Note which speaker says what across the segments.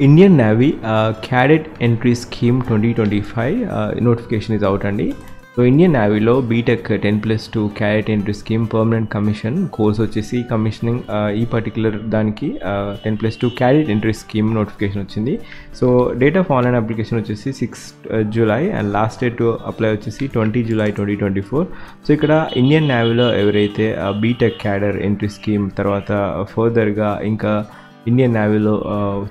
Speaker 1: Indian Navy Cadet Entry Scheme 2025 notification is out అండి. So Indian నేవీలో BTech 10+2 cadet entry scheme permanent commission course వచ్చేసి commissioning ఈ particular దానికి 10+2 cadet entry scheme notification వచ్చింది. So date of online application వచ్చేసి 6 July and last date to apply వచ్చేసి 20 July 2024. So ఇక్కడ Indian నేవీలో ఎవరైతే బీటెక్ క్యాడర్ ఎంట్రీ స్కీమ్ తర్వాత ఫర్దర్గా ఇంకా ఇండియన్ నేవీలో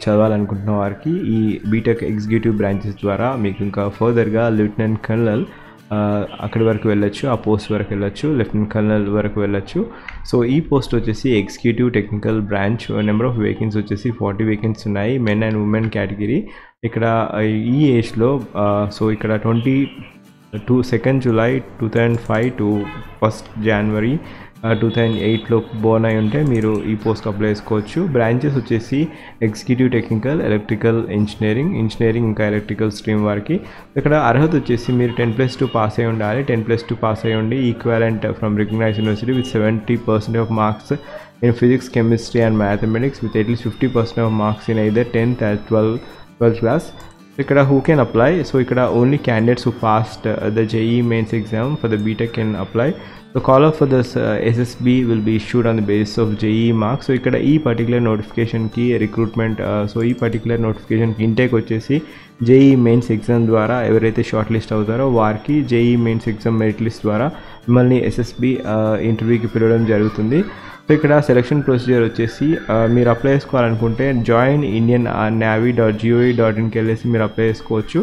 Speaker 1: చదవాలనుకుంటున్న వారికి ఈ బీటెక్ ఎగ్జిక్యూటివ్ బ్రాంచెస్ ద్వారా మీకు ఇంకా ఫర్దర్గా లెఫ్టినెంట్ కర్నల్ అక్కడి వరకు వెళ్ళొచ్చు, ఆ పోస్ట్ వరకు వెళ్ళొచ్చు, లెఫ్టినెంట్ కర్నల్ వరకు వెళ్ళొచ్చు. సో ఈ పోస్ట్ వచ్చేసి executive technical branch. Number of vacancy వచ్చేసి 40 వేకెన్సీ ఉన్నాయి, మెన్ అండ్ ఉమెన్ కేటగిరీ. ఇక్కడ ఈ ఏజ్లో సో ఇక్కడ 2 జూలై 2005 టు 1 జనవరి 2008లో బోర్న్ అయి ఉంటే మీరు ఈ పోస్ట్కి అప్లై చేసుకోవచ్చు. బ్రాంచెస్ వచ్చేసి ఎగ్జిక్యూటివ్ టెక్నికల్, ఎలక్ట్రికల్ ఇంజనీరింగ్ ఇంకా ఎలక్ట్రికల్ స్ట్రీమ్ వారికి. ఇక్కడ అర్హత వచ్చేసి మీరు 10+2 పాస్ అయి ఉండాలి. 10+2 పాస్ అయి ఉండి equivalent from recognized university with 70% of marks in physics, chemistry and mathematics with at least 50% of marks in either 10th or 12th class. ఇక్కడ who can apply? So ఇక్కడ only candidates who passed the JEE mains exam for the BTech can apply. The call up for this SSB will be issued on the basis of JEE marks. So ఇక్కడ ఈ particular నోటిఫికేషన్కి recruitment so ఈ particular నోటిఫికేషన్కి intake వచ్చేసి JEE mains exam ద్వారా ఎవరైతే short list అవుతారో వారికి JEE mains exam merit list ద్వారా మిమ్మల్ని SSB ఇంటర్వ్యూకి పిలవడం జరుగుతుంది. సో ఇక్కడ సెలక్షన్ ప్రొసీజర్ వచ్చేసి మీరు అప్లై చేసుకోవాలనుకుంటే joinindiannavy.gov.inకి వెళ్ళేసి మీరు అప్లై చేసుకోవచ్చు.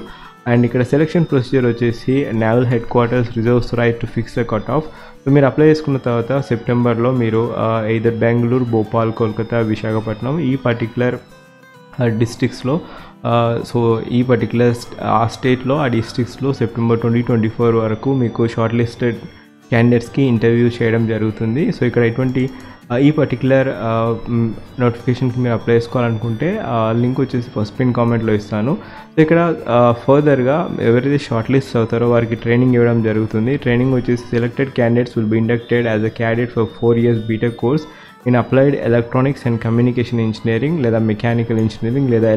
Speaker 1: అండ్ ఇక్కడ సెలక్షన్ ప్రొసీజర్ వచ్చేసి naval head quarters reserves right to fix the cut off. So మీరు అప్లై చేసుకున్న తర్వాత సెప్టెంబర్లో మీరు either బెంగళూరు, భోపాల్, కోల్కతా, విశాఖపట్నం ఈ పర్టికులర్ డిస్ట్రిక్ట్స్లో సో ఈ పర్టికులర్ ఆ స్టేట్లో ఆ డిస్ట్రిక్ట్స్లో సెప్టెంబర్ 2024 వరకు మీకు షార్ట్ లిస్టెడ్ క్యాండిడేట్స్కి ఇంటర్వ్యూ చేయడం జరుగుతుంది. సో ఇక్కడ ఎటువంటి ఈ పర్టికులర్ నోటిఫికేషన్కి మీరు అప్లై చేసుకోవాలనుకుంటే లింక్ వచ్చేసి ఫస్ట్ పిన్ కామెంట్లో ఇస్తాను. సో ఇక్కడ ఫర్దర్గా ఎవరైతే షార్ట్ లిస్ట్ అవుతారో వారికి ట్రైనింగ్ ఇవ్వడం జరుగుతుంది. ట్రైనింగ్ వచ్చేసి selected candidates will be inducted as a cadet for 4 years BTech course in applied electronics and communication engineering లేదా మెకానికల్ ఇంజనీరింగ్ లేదా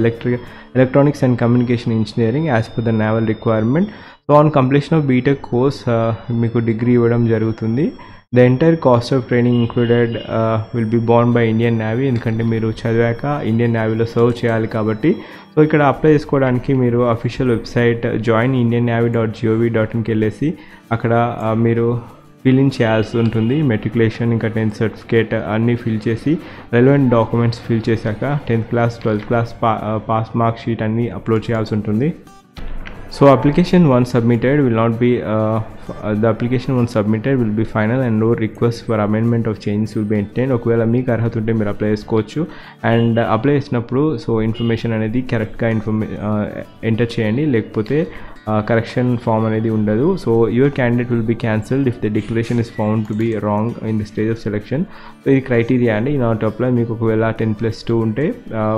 Speaker 1: electronics and communication engineering as per the naval requirement. So on completion of BTech course మీకు degree ఇవ్వడం జరుగుతుంది. The entire cost of training included will be borne by Indian Navy. ఎందుకంటే మీరు చదివాక Indian నేవీలో serve చేయాలి కాబట్టి. So ఇక్కడ apply చేసుకోవడానికి మీరు అఫీషియల్ వెబ్సైట్ joinindiannavy.gov.inకి వెళ్ళేసి అక్కడ మీరు ఫిల్ ఇన్ చేయాల్సి ఉంటుంది. మెట్రికులేషన్ ఇంకా 10th సర్టిఫికేట్ అన్నీ ఫిల్ చేసి రెలవెంట్ డాక్యుమెంట్స్ ఫిల్ చేశాక 10th class 12th class pass mark sheet అన్నీ అప్లోడ్ చేయాల్సి ఉంటుంది. So application once submitted will not be the application once submitted will be final and no request for amendment of changes will be entertained. ఒకవేళ మీకు అర్హత ఉంటే మీరు apply చేసుకోవచ్చు. అండ్ అప్లై చేసినప్పుడు సో ఇన్ఫర్మేషన్ అనేది కరెక్ట్గా ఎంటర్ చేయండి, లేకపోతే కరెక్షన్ ఫామ్ అనేది ఉండదు. So your candidate will be cancelled if the declaration is found to be wrong in the stage of selection. So ఇది క్రైటీరియా అండి. నాట్ అప్లై మీకు ఒకవేళ 10+2 ఉంటే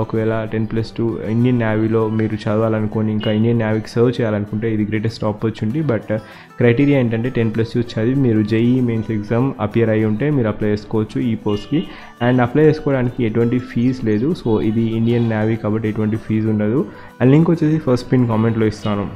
Speaker 1: ఒకవేళ 10+2 ఇండియన్ నేవీలో మీరు చదవాలనుకోని ఇంకా ఇండియన్ నేవీకి సర్వ్ చేయాలనుకుంటే ఇది గ్రేటెస్ట్ ఆపర్చునిటీ. బట్ క్రైటీరియా ఏంటంటే 10+2 చదివి మీరు JEE మెయిన్స్ ఎగ్జామ్ అపియర్ అయ్యి ఉంటే మీరు అప్లై చేసుకోవచ్చు ఈ పోస్ట్కి. అండ్ అప్లై చేసుకోవడానికి ఎటువంటి ఫీజు లేదు. సో ఇది ఇండియన్ నేవీ కాబట్టి ఎటువంటి ఫీజు ఉండదు. అండ్ లింక్ వచ్చేసి ఫస్ట్ పిన్ కామెంట్లో ఇస్తాను.